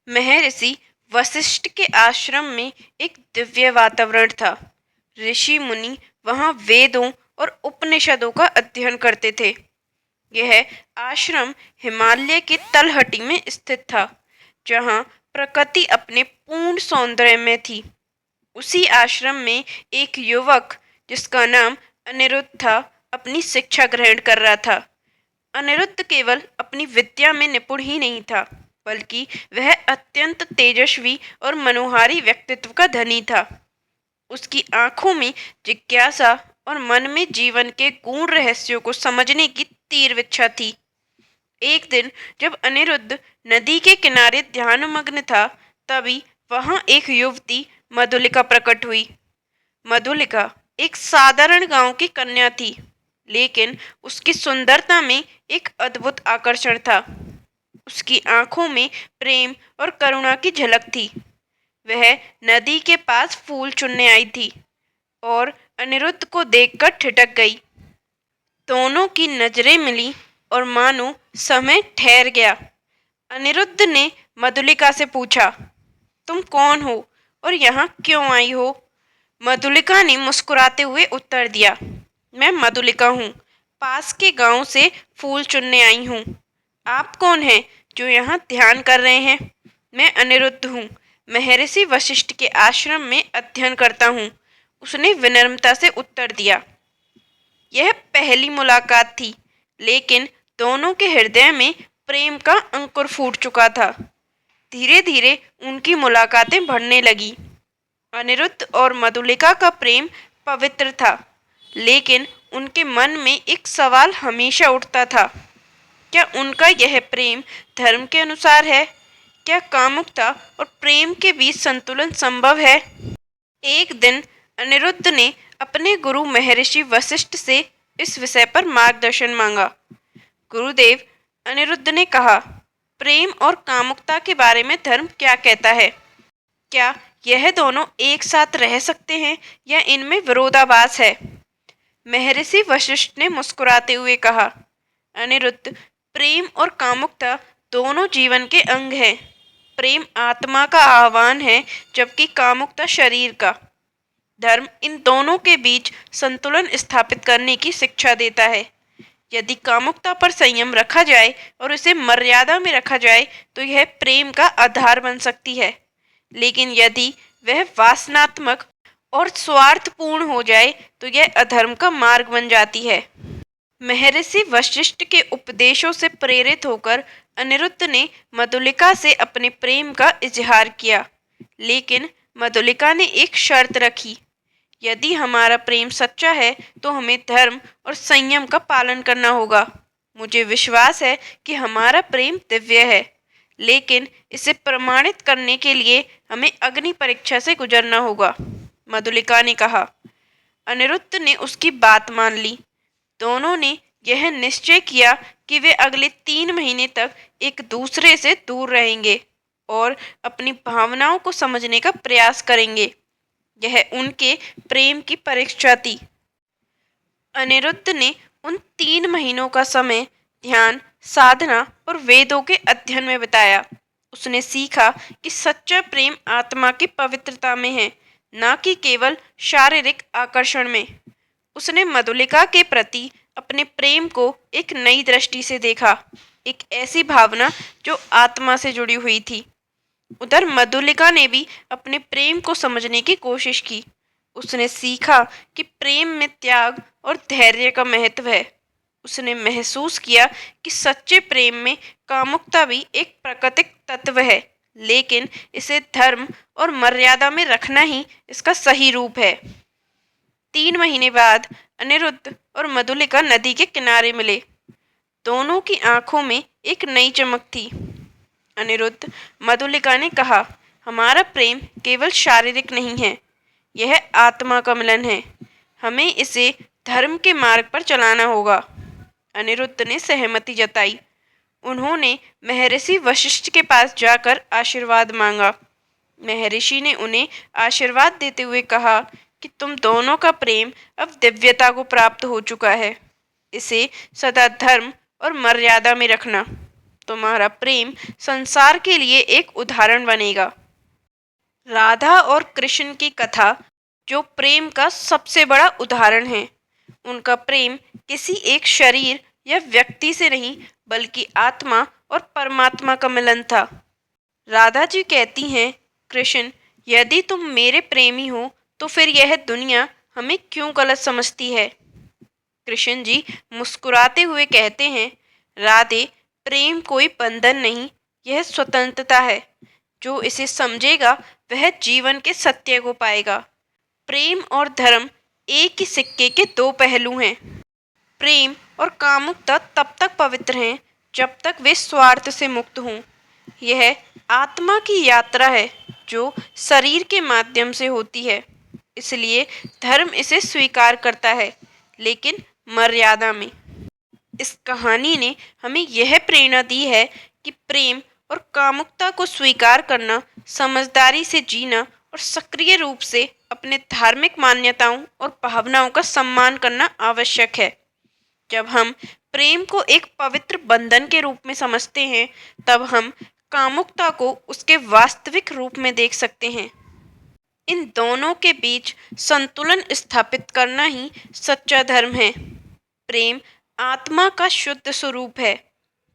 महर्षि वशिष्ठ के आश्रम में एक दिव्य वातावरण था। ऋषि मुनि वहाँ वेदों और उपनिषदों का अध्ययन करते थे। यह आश्रम हिमालय की तलहटी में स्थित था, जहाँ प्रकृति अपने पूर्ण सौंदर्य में थी। उसी आश्रम में एक युवक जिसका नाम अनिरुद्ध था, अपनी शिक्षा ग्रहण कर रहा था। अनिरुद्ध केवल अपनी विद्या में निपुण ही नहीं था, बल्कि वह अत्यंत तेजस्वी और मनोहारी व्यक्तित्व का धनी था। उसकी आंखों में जिज्ञासा और मन में जीवन के गूढ़ रहस्यों को समझने की तीव्र इच्छा थी। एक दिन जब अनिरुद्ध नदी के किनारे ध्यानमग्न था, तभी वहां एक युवती मधुलिका प्रकट हुई। मधुलिका एक साधारण गांव की कन्या थी, लेकिन उसकी सुंदरता में एक अद्भुत आकर्षण था। उसकी आंखों में प्रेम और करुणा की झलक थी। वह नदी के पास फूल चुनने आई थी और अनिरुद्ध को देखकर ठिठक गई। दोनों की नजरें मिली और मानो समय ठहर गया। अनिरुद्ध ने मधुलिका से पूछा, तुम कौन हो और यहाँ क्यों आई हो? मधुलिका ने मुस्कुराते हुए उत्तर दिया, मैं मधुलिका हूँ, पास के गांव से फूल चुनने आई हूँ। आप कौन हैं जो यहाँ ध्यान कर रहे हैं? मैं अनिरुद्ध हूँ, महर्षि वशिष्ठ के आश्रम में अध्ययन करता हूँ, उसने विनम्रता से उत्तर दिया। यह पहली मुलाकात थी, लेकिन दोनों के हृदय में प्रेम का अंकुर फूट चुका था। धीरे धीरे उनकी मुलाकातें बढ़ने लगी। अनिरुद्ध और मधुलिका का प्रेम पवित्र था, लेकिन उनके मन में एक सवाल हमेशा उठता था, क्या उनका यह प्रेम धर्म के अनुसार है? क्या कामुकता और प्रेम के बीच संतुलन संभव है? एक दिन अनिरुद्ध ने अपने गुरु महर्षि वशिष्ठ से इस विषय पर मार्गदर्शन मांगा। गुरुदेव, अनिरुद्ध ने कहा, प्रेम और कामुकता के बारे में धर्म क्या कहता है? क्या यह दोनों एक साथ रह सकते हैं या इनमें विरोधाभास है? महर्षि वशिष्ठ ने मुस्कुराते हुए कहा, अनिरुद्ध, प्रेम और कामुकता दोनों जीवन के अंग हैं। प्रेम आत्मा का आह्वान है, जबकि कामुकता शरीर का। धर्म इन दोनों के बीच संतुलन स्थापित करने की शिक्षा देता है। यदि कामुकता पर संयम रखा जाए और इसे मर्यादा में रखा जाए तो यह प्रेम का आधार बन सकती है, लेकिन यदि वह वासनात्मक और स्वार्थपूर्ण हो जाए तो यह अधर्म का मार्ग बन जाती है। महर्षि वशिष्ठ के उपदेशों से प्रेरित होकर अनिरुद्ध ने मधुलिका से अपने प्रेम का इजहार किया, लेकिन मधुलिका ने एक शर्त रखी, यदि हमारा प्रेम सच्चा है तो हमें धर्म और संयम का पालन करना होगा। मुझे विश्वास है कि हमारा प्रेम दिव्य है, लेकिन इसे प्रमाणित करने के लिए हमें अग्नि परीक्षा से गुजरना होगा, मधुलिका ने कहा। अनिरुद्ध ने उसकी बात मान ली। दोनों ने यह निश्चय किया कि वे अगले 3 महीने तक एक दूसरे से दूर रहेंगे और अपनी भावनाओं को समझने का प्रयास करेंगे। यह उनके प्रेम की परीक्षा थी। अनिरुद्ध ने उन 3 महीनों का समय ध्यान, साधना और वेदों के अध्ययन में बिताया। उसने सीखा कि सच्चा प्रेम आत्मा की पवित्रता में है, न कि केवल शारीरिक आकर्षण में। उसने मधुलिका के प्रति अपने प्रेम को एक नई दृष्टि से देखा, एक ऐसी भावना जो आत्मा से जुड़ी हुई थी। उधर मधुलिका ने भी अपने प्रेम को समझने की कोशिश की। उसने सीखा कि प्रेम में त्याग और धैर्य का महत्व है। उसने महसूस किया कि सच्चे प्रेम में कामुकता भी एक प्राकृतिक तत्व है, लेकिन इसे धर्म और मर्यादा में रखना ही इसका सही रूप है। 3 महीने बाद अनिरुद्ध और मधुलिका नदी के किनारे मिले। दोनों की आंखों में एक नई चमक थी। अनिरुद्ध, मधुलिका ने कहा, हमारा प्रेम केवल शारीरिक नहीं है, यह आत्मा का मिलन है। हमें इसे धर्म के मार्ग पर चलाना होगा। अनिरुद्ध ने सहमति जताई। उन्होंने महर्षि वशिष्ठ के पास जाकर आशीर्वाद मांगा। महर्षि ने उन्हें आशीर्वाद देते हुए कहा कि तुम दोनों का प्रेम अब दिव्यता को प्राप्त हो चुका है। इसे सदा धर्म और मर्यादा में रखना। तुम्हारा प्रेम संसार के लिए एक उदाहरण बनेगा। राधा और कृष्ण की कथा जो प्रेम का सबसे बड़ा उदाहरण है। उनका प्रेम किसी एक शरीर या व्यक्ति से नहीं बल्कि आत्मा और परमात्मा का मिलन था। राधा जी कहती हैं, कृष्ण, यदि तुम मेरे प्रेमी हो तो फिर यह दुनिया हमें क्यों गलत समझती है। कृष्ण जी मुस्कुराते हुए कहते हैं, राधे, प्रेम कोई बंधन नहीं, यह स्वतंत्रता है। जो इसे समझेगा वह जीवन के सत्य को पाएगा। प्रेम और धर्म एक ही सिक्के के दो पहलू हैं। प्रेम और कामुकता तब तक पवित्र हैं जब तक वे स्वार्थ से मुक्त हों। यह आत्मा की यात्रा है जो शरीर के माध्यम से होती है। इसलिए धर्म इसे स्वीकार करता है, लेकिन मर्यादा में। इस कहानी ने हमें यह प्रेरणा दी है कि प्रेम और कामुकता को स्वीकार करना, समझदारी से जीना और सक्रिय रूप से अपने धार्मिक मान्यताओं और भावनाओं का सम्मान करना आवश्यक है। जब हम प्रेम को एक पवित्र बंधन के रूप में समझते हैं, तब हम कामुकता को उसके वास्तविक रूप में देख सकते हैं। इन दोनों के बीच संतुलन स्थापित करना ही सच्चा धर्म है। प्रेम आत्मा का शुद्ध स्वरूप है,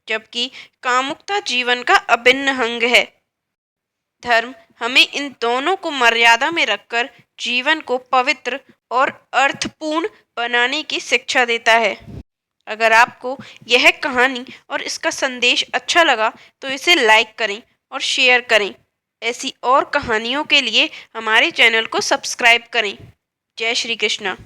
जबकि कामुकता जीवन का अभिन्न अंग है। धर्म हमें इन दोनों को मर्यादा में रखकर जीवन को पवित्र और अर्थपूर्ण बनाने की शिक्षा देता है। अगर आपको यह कहानी और इसका संदेश अच्छा लगा तो इसे लाइक करें और शेयर करें। ऐसी और कहानियों के लिए हमारे चैनल को सब्सक्राइब करें। जय श्री कृष्णा।